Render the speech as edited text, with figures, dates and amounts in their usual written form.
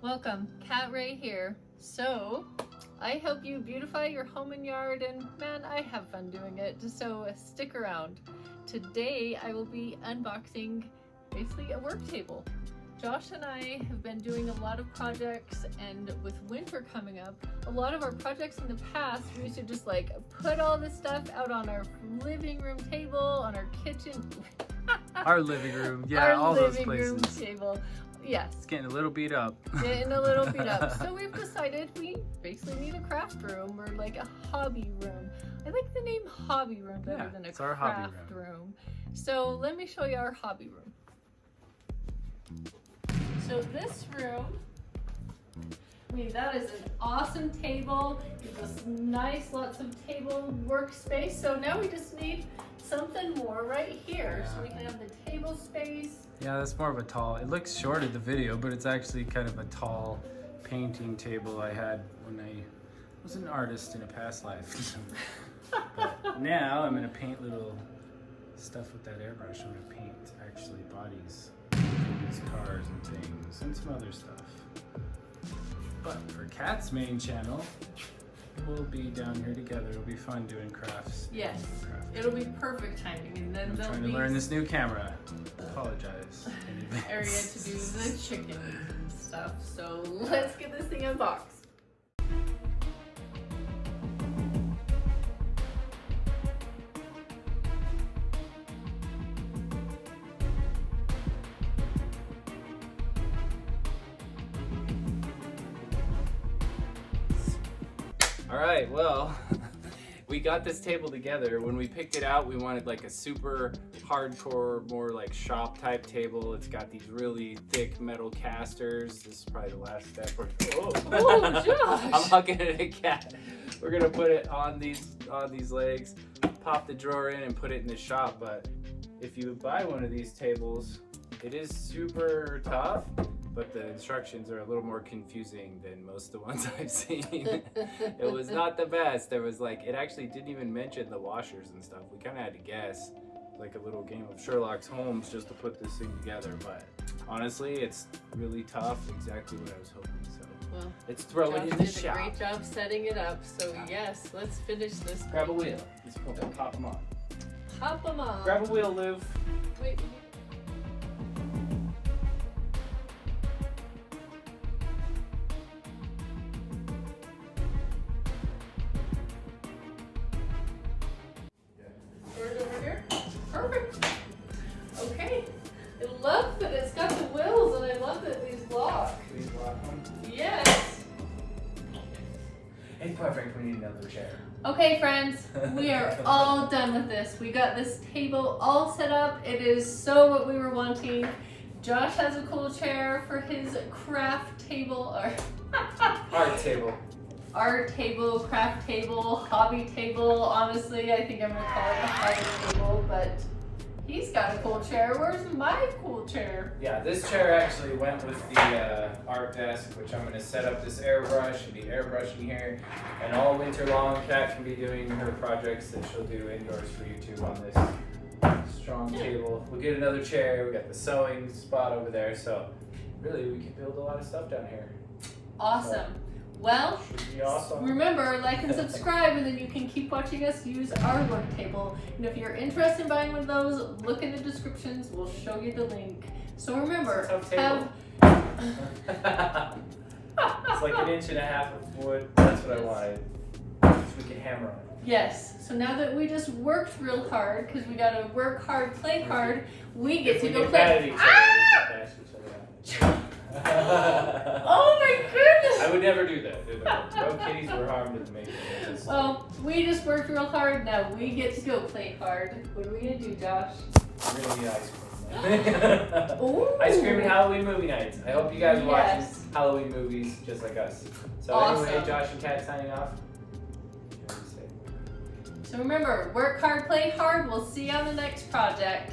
Welcome, Kat Ray here. So, I help you beautify your home and yard, and man, I have fun doing it, so stick around. Today, I will be unboxing basically a work table. Josh and I have been doing a lot of projects, and with winter coming up, a lot of our projects in the past, we used to just like put all this stuff out on our living room table, on our kitchen. Our living room, yeah, our all those living places. room table. Yes. It's getting a little beat up. Getting a little beat up. So we've decided we basically need a craft room or like a hobby room. I like the name hobby room better than a it's our craft hobby room. So let me show you our hobby room. So this room, I mean, that is an awesome table. It's nice, lots of table workspace. So now we just need something more right here. So we can have the table space. Yeah, that's more of a tall, it looks short in the video, but it's actually kind of a tall painting table I had when I was an artist in a past life. But now I'm gonna paint little stuff with that airbrush. I'm gonna paint actually bodies for these cars and things and some other stuff. But for Kat's main channel, we'll be down here together. It'll be fun doing crafts. Yes, it'll be perfect timing, and then I'm there'll trying be to learn this new camera. Apologize in advance. area to do the chicken and stuff. So let's get this thing unboxed. All right, well, we got this table together. When we picked it out, we wanted like a super hardcore, more like shop type table. It's got these really thick metal casters. This is probably the last step. Oh, Josh! I'm hugging at a cat. We're gonna put it on these legs, pop the drawer in and put it in the shop. But if you buy one of these tables, it is super tough. But the instructions are a little more confusing than most of the ones I've seen. It was not the best. There was like, it actually didn't even mention the washers and stuff. We kind of had to guess, like a little game of Sherlock Holmes just to put this thing together. But honestly, it's really tough, exactly what I was hoping. So Well, let's throw it in the did shop. a great job setting it up. So yes, let's finish this. Grab a wheel. Let's pop them on. Pop them on. Grab a wheel, Liv. Wait. Over here. Perfect. Okay. I love that it's got the wheels, and I love that these lock. Please lock them. Yes. Hey, perfect. We need another chair. Okay, friends, we are all done with this. We got this table all set up. It is so what we were wanting. Josh has a cool chair for his craft table, or Art table. art table, craft table, hobby table. Honestly, I think I'm gonna call it a hobby table, but he's got a cool chair. Where's my cool chair? Yeah, this chair actually went with the art desk, which I'm going to set up this airbrush and be airbrushing here. And all winter long, Kat can be doing her projects that she'll do indoors for you too on this strong table. We'll get another chair. We got the sewing spot over there. So really, we can build a lot of stuff down here. Awesome. Well, Should be awesome. remember, like and subscribe, and then you can keep watching us use our work table. And if you're interested in buying one of those, look in the descriptions. We'll show you the link. So remember, It's a tough have It's like 1.5 inches of wood. That's what I wanted. So we can hammer on it. yes. So now that we just worked real hard, because we gotta work hard, play hard, we get If to we go get mad at play. each other, we can bash each other out. Oh my goodness! I would never do that. No kitties were harmed in the making. Well, we just worked real hard. Now we get to go play hard. What are we gonna do, Josh? We're gonna get ice cream. Ooh. Ice cream and Halloween movie nights. I hope you guys are Yes. watching Halloween movies just like us. So Awesome. anyway, Josh and Kat signing off. So remember, work hard, play hard. We'll see you on the next project.